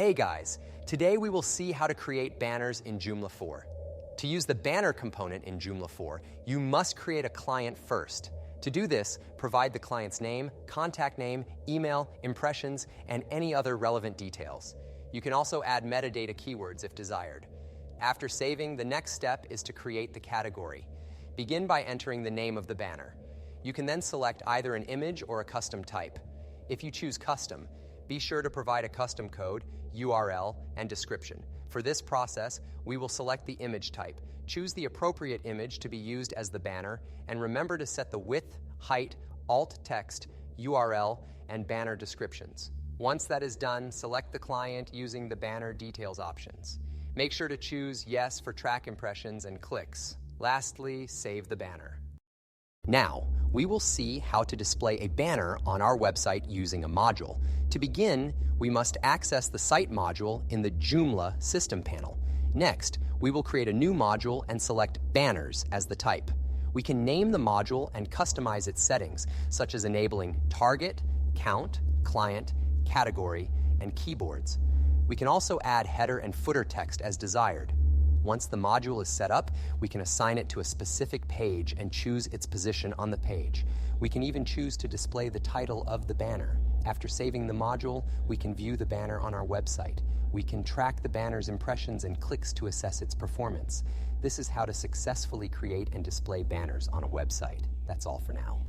Hey guys, today we will see how to create banners in Joomla 4. To use the banner component in Joomla 4, you must create a client first. To do this, provide the client's name, contact name, email, impressions, and any other relevant details. You can also add metadata keywords if desired. After saving, the next step is to create the category. Begin by entering the name of the banner. You can then select either an image or a custom type. If you choose custom, be sure to provide a custom code, URL, and description. For this process, we will select the image type, choose the appropriate image to be used as the banner, and remember to set the width, height, alt text, URL, and banner descriptions. Once that is done, select the client using the banner details options. Make sure to choose yes for track impressions and clicks. Lastly, save the banner. Now, we will see how to display a banner on our website using a module. To begin, we must access the site module in the Joomla system panel. Next, we will create a new module and select banners as the type. We can name the module and customize its settings, such as enabling target, count, client, category, and keyboards. We can also add header and footer text as desired. Once the module is set up, we can assign it to a specific page and choose its position on the page. We can even choose to display the title of the banner. After saving the module, we can view the banner on our website. We can track the banner's impressions and clicks to assess its performance. This is how to successfully create and display banners on a website. That's all for now.